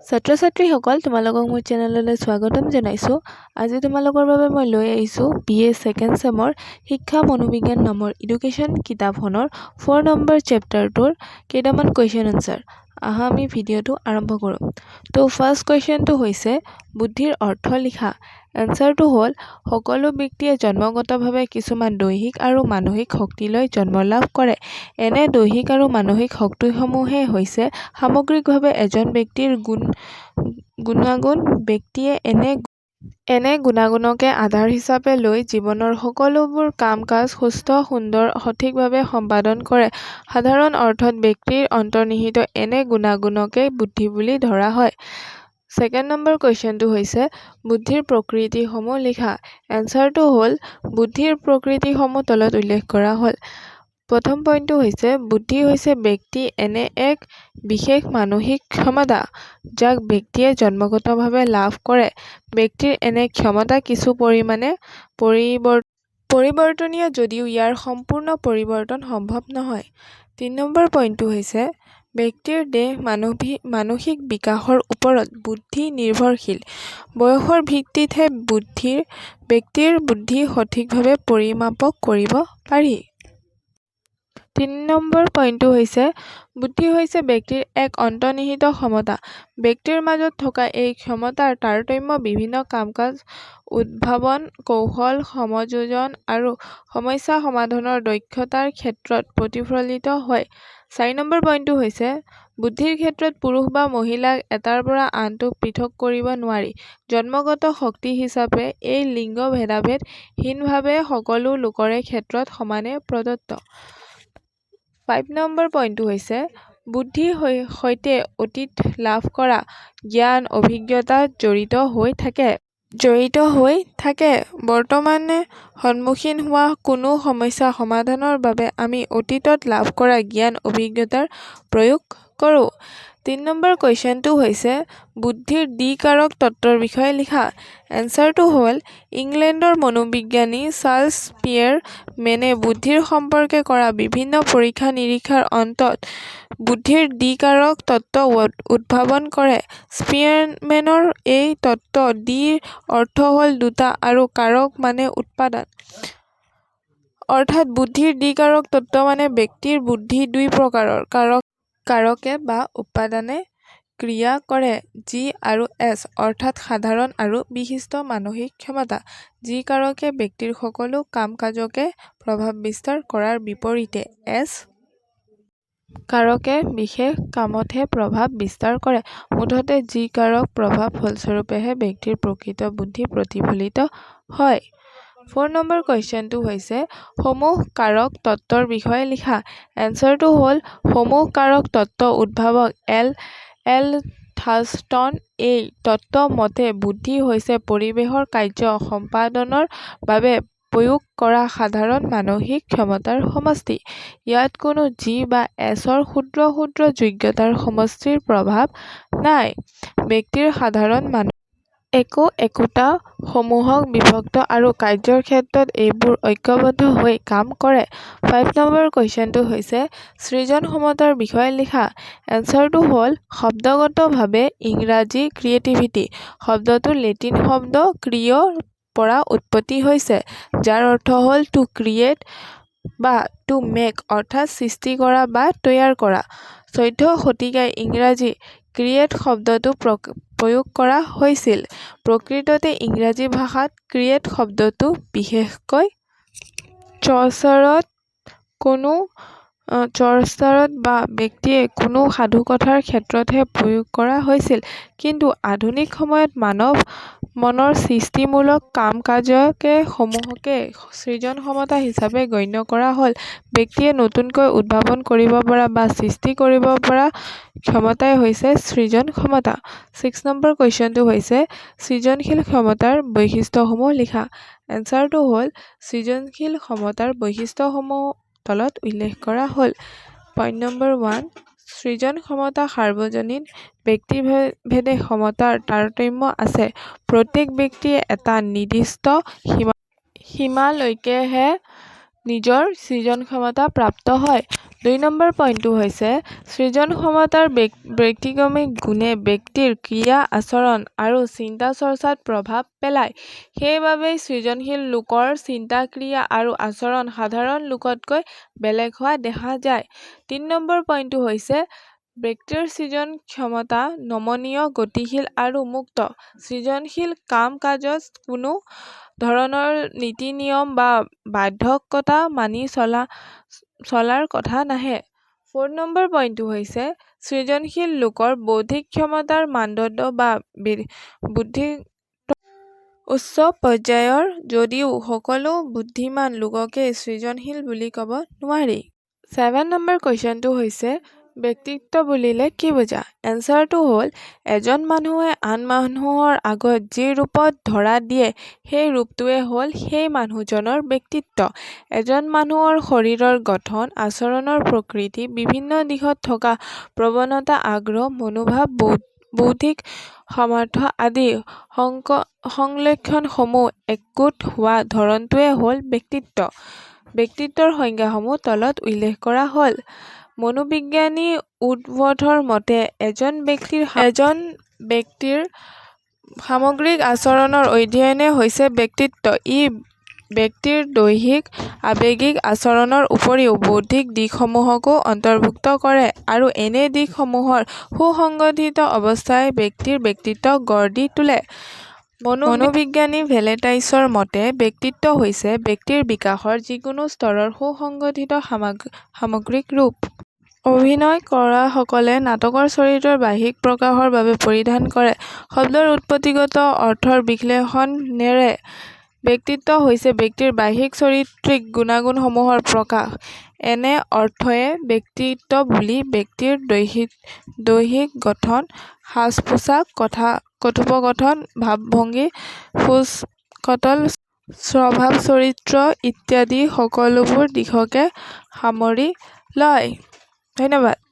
ছাত্ৰ-ছাত্ৰীসকল তোমালোকক মোৰ চেনেললৈ স্বাগতম জনাইছোঁ। আজি তোমালোকৰ বাবে মই লৈ আহিছোঁ BA ছেকেণ্ড চেমৰ শিক্ষা মনোবিজ্ঞান নামৰ এডুকেশ্যন কিতাপখনৰ 4 নম্বৰ চেপ্টাৰটোৰ কেইটামান কুৱেশ্যন আনচাৰ। আহা আমি ভিডিঅ'টো আৰম্ভ কৰোঁ। তো ফাৰ্ষ্ট কুৱেশ্যনটো হৈছে বুদ্ধিৰ অৰ্থ লিখা। এনচাৰটো হ'ল সকলো ব্যক্তিয়ে জন্মগতভাৱে কিছুমান দৈহিক আৰু মানসিক শক্তিলৈ জন্ম লাভ কৰে। এনে দৈহিক আৰু মানসিক শক্তিসমূহে হৈছে সামগ্ৰিকভাৱে এজন ব্যক্তিৰ গুণাগুণ। ব্যক্তিয়ে এনে গুণাগুণকে আধাৰ হিচাপে লৈ জীৱনৰ সকলোবোৰ কাম-কাজ সুস্থ সুন্দৰ সঠিকভাৱে সম্পাদন কৰে। সাধাৰণ অৰ্থত ব্যক্তিৰ অন্তৰ্নিহিত এনে গুণাগুণকে বুদ্ধি বুলি ধৰা হয়। ছেকেণ্ড নম্বৰ কুৱেশ্যনটো হৈছে বুদ্ধিৰ প্ৰকৃতিসমূহ লিখা। এনচাৰটো হ'ল বুদ্ধিৰ প্ৰকৃতিসমূহ তলত উল্লেখ কৰা হ'ল। প্ৰথম পইণ্টটো হৈছে বুদ্ধি হৈছে ব্যক্তি এনে এক বিশেষ মানসিক ক্ষমতা যাক ব্যক্তিয়ে জন্মগতভাৱে লাভ কৰে। ব্যক্তিৰ এনে ক্ষমতা কিছু পৰিমাণে পৰিৱৰ্তনীয় যদিও ইয়াৰ সম্পূৰ্ণ পৰিৱৰ্তন সম্ভৱ নহয়। ৩ নম্বৰ পইণ্টটো হৈছে ব্যক্তিৰ দেহ মানসিক বিকাশৰ ওপৰত বুদ্ধি নিৰ্ভৰশীল। বয়সৰ ভিত্তিতহে ব্যক্তিৰ বুদ্ধি সঠিকভাৱে পৰিমাপক কৰিব পাৰি। ৩ নম্বৰ পইণ্টটো হৈছে বুদ্ধি হৈছে ব্যক্তিৰ এক অন্তৰ্নিহিত ক্ষমতা। ব্যক্তিৰ মাজত থকা এই ক্ষমতাৰ তাৰতম্য বিভিন্ন কাম-কাজ উদ্ভাৱন কৌশল সমযোজন আৰু সমস্যা সমাধানৰ দক্ষতাৰ ক্ষেত্ৰত প্ৰতিফলিত হয়। ৪ নম্বৰ পইণ্টটো হৈছে বুদ্ধিৰ ক্ষেত্ৰত পুৰুষ বা মহিলাক এটাৰ পৰা আনটোক পৃথক কৰিব নোৱাৰি। জন্মগত শক্তি হিচাপে এই লিংগ ভেদাভেদ হীনভাৱে সকলো লোকৰে ক্ষেত্ৰত সমানে প্ৰদত্ত। ৫ নম্বৰ পইণ্টটো হৈছে বুদ্ধিৰ সৈতে অতীত লাভ কৰা জ্ঞান অভিজ্ঞতা জড়িত হৈ থাকে। বৰ্তমানে সন্মুখীন হোৱা কোনো সমস্যা সমাধানৰ বাবে আমি অতীতত লাভ কৰা জ্ঞান অভিজ্ঞতাৰ প্ৰয়োগ কৰোঁ। ৩ নম্বৰ কুৱেশ্যনটো হৈছে বুদ্ধিৰ দ্বিকাৰক তত্ত্বৰ বিষয়ে লিখা। এনচাৰটো হ'ল ইংলেণ্ডৰ মনোবিজ্ঞানী চাৰ্লছ পিয়েৰ মেনে বুদ্ধিৰ সম্পৰ্কে কৰা বিভিন্ন পৰীক্ষা নিৰীক্ষাৰ অন্তত বুদ্ধিৰ দ্বিকাৰক তত্ত্ব উদ্ভাৱন কৰে। স্পিয়েৰমেনৰ এই তত্ত্ব দ্বিৰ অৰ্থ হ'ল দুটা আৰু কাৰক মানে উপাদান। অৰ্থাৎ বুদ্ধিৰ দ্বিকাৰক তত্ত্ব মানে ব্যক্তিৰ বুদ্ধি দুই প্ৰকাৰৰ কাৰকে বা উপাদানে ক্ৰিয়া কৰে জি আৰু এছ অৰ্থাৎ সাধাৰণ আৰু বিশিষ্ট মানসিক ক্ষমতা। যি কাৰকে ব্যক্তিৰ সকলো কাম-কাজকে প্ৰভাৱ বিস্তাৰ কৰাৰ বিপৰীতে এছ কাৰকে বিশেষ কামতহে প্ৰভাৱ বিস্তাৰ কৰে। মুঠতে যি কাৰক প্ৰভাৱ ফলস্বৰূপেহে ব্যক্তিৰ প্ৰকৃত বুদ্ধি প্ৰতিফলিত হয়। ৪ নম্বৰ কুৱেশ্যনটো হৈছে সমূহ কাৰক তত্ত্বৰ বিষয়ে লিখা। এনচাৰটো হ'ল সমূহ কাৰক তত্ত্ব উদ্ভাৱক এল থাৰ্ষ্টন। এই তত্ত্ব মতে বুদ্ধি হৈছে পৰিৱেশৰ কাৰ্য সম্পাদনৰ বাবে প্ৰয়োগ কৰা সাধাৰণ মানসিক ক্ষমতাৰ সমষ্টি। ইয়াত কোনো জি বা এছৰ ক্ষুদ্ৰ ক্ষুদ্ৰ যোগ্যতাৰ সমষ্টিৰ প্ৰভাৱ নাই। ব্যক্তিৰ সাধাৰণ একোটা সমূহক বিভক্ত আৰু কাৰ্যৰ ক্ষেত্ৰত এইবোৰ ঐক্যবদ্ধ হৈ কাম কৰে। ৫ নম্বৰ কুৱেশ্যনটো হৈছে সৃজন ক্ষমতাৰ বিষয়ে লিখা। এনচাৰটো হ'ল শব্দগতভাৱে ইংৰাজী ক্ৰিয়েটিভিটি শব্দটো লেটিন শব্দ ক্ৰিঅ'ৰ পৰা উৎপত্তি হৈছে যাৰ অৰ্থ হ'ল টু ক্ৰিয়েট বা টু মেক অৰ্থাৎ সৃষ্টি কৰা বা তৈয়াৰ কৰা। ১৪ শতিকাত ইংৰাজী ক্ৰিয়েট শব্দটো প্ৰয়োগ কৰা হৈছিল। প্ৰকৃততে ইংৰাজী ভাষাত ক্ৰিয়েট শব্দটো বিশেষকৈ চৰ্চাৰত বা ব্যক্তিয়ে কোনো সাধুকথাৰ ক্ষেত্ৰতহে প্ৰয়োগ কৰা হৈছিল। কিন্তু আধুনিক সময়ত মানৱ মনৰ সৃষ্টিমূলক কাম-কাজকে সমূহকে সৃজন ক্ষমতা হিচাপে গণ্য কৰা হ'ল। ব্যক্তিয়ে নতুনকৈ উদ্ভাৱন কৰিব পৰা বা সৃষ্টি কৰিব পৰা ক্ষমতাই হৈছে সৃজন ক্ষমতা। ৬ নম্বৰ কুৱেশ্যনটো হৈছে সৃজনশীল ক্ষমতাৰ বৈশিষ্ট্যসমূহ লিখা। এনচাৰটো হ'ল সৃজনশীল ক্ষমতাৰ বৈশিষ্ট্যসমূহ তলত উল্লেখ কৰা হ'ল। পইণ্ট নম্বৰ ১ সৃজন ক্ষমতা সাৰ্বজনীন ব্যক্তিভেদে ক্ষমতাৰ তাৰতম্য আছে। প্ৰত্যেক ব্যক্তিয়ে এটা নিৰ্দিষ্ট সীমালৈকেহে নিজৰ সৃজন ক্ষমতা প্ৰাপ্ত হয়। ২ নম্বৰ পইণ্টটো হৈছে সৃজন ক্ষমতাৰ ব্যতিক্ৰমী গুণে ব্যক্তিৰ ক্ৰিয়া আচৰণ আৰু চিন্তা চৰ্চাত প্ৰভাৱ পেলায়। সেইবাবেই সৃজনশীল লোকৰ চিন্তা ক্ৰিয়া আৰু আচৰণ সাধাৰণ লোকতকৈ বেলেগ হোৱা দেখা যায়। ৩ নম্বৰ পইণ্টটো হৈছে ব্যক্তিৰ সৃজন ক্ষমতা নমনীয়, গতিশীল আৰু মুক্ত। সৃজনশীল কাম-কাজত কোনো ধৰণৰ নীতি-নিয়ম বা বাধ্যকতা মানি চলাৰ কথা নাহে। ৪ নম্বৰ পইণ্টটো হৈছে সৃজনশীল লোকৰ বৌদ্ধিক ক্ষমতাৰ মানদণ্ড বা বুদ্ধি উচ্চ পৰ্যায়ৰ যদিও সকলো বুদ্ধিমান লোককে সৃজনশীল বুলি ক'ব নোৱাৰি। ৭ নম্বৰ কুৱেশ্যনটো হৈছে ব্যক্তিত্ব বুলিলে কি বুজা? এনচাৰটো হ'ল এজন মানুহে আন মানুহৰ আগত যি ৰূপত ধৰা দিয়ে সেই ৰূপটোৱে হ'ল সেই মানুহজনৰ ব্যক্তিত্ব। এজন মানুহৰ শৰীৰৰ গঠন, আচৰণৰ প্ৰকৃতি, বিভিন্ন দিশত থকা প্ৰৱণতা, আগ্ৰহ, মনোভাৱ, বৌদ্ধিক সামৰ্থ্য আদি সংলক্ষণসমূহ একগোট হোৱা ধৰণটোৱে হ'ল ব্যক্তিত্ব। ব্যক্তিত্বৰ সংজ্ঞাসমূহ তলত উল্লেখ কৰা হ'ল। মনোবিজ্ঞানী উডৱৰ্থৰ মতে এজন ব্যক্তিৰ সামগ্ৰিক আচৰণৰ অধ্যয়নে হৈছে ব্যক্তিত্ব। ই ব্যক্তিৰ দৈহিক, আৱেগিক আচৰণৰ উপৰিও বৌদ্ধিক দিশসমূহকো অন্তৰ্ভুক্ত কৰে আৰু এনে দিশসমূহৰ সুসংগঠিত অৱস্থাই ব্যক্তিৰ ব্যক্তিত্ব গঢ় দি তোলে। মনোবিজ্ঞানী ভেলেটাইছৰ মতে ব্যক্তিত্ব হৈছে ব্যক্তিৰ বিকাশৰ যিকোনো স্তৰৰ সুসংগঠিত সামগ্ৰিক ৰূপ। অভিনয় কৰাসকলে নাটকৰ চৰিত্ৰৰ বাহ্যিক প্ৰকাশৰ বাবে পৰিধান কৰে শব্দৰ উৎপত্তিগত অৰ্থৰ বিশ্লেষণেৰে। ব্যক্তিত্ব হৈছে ব্যক্তিৰ বাহ্যিক চাৰিত্ৰিক গুণাগুণসমূহৰ প্ৰকাশ। এনে অৰ্থয়ে ব্যক্তিত্ব বুলি ব্যক্তিৰ দৈহিক গঠন, সাজ-পোছাক, কথোপকথন, ভাৱ-ভংগী, খোজ-কটল, স্বভাৱ-চৰিত্ৰ ইত্যাদি সকলোবোৰ দিশকে সামৰি লয়। ধন্যবাদ।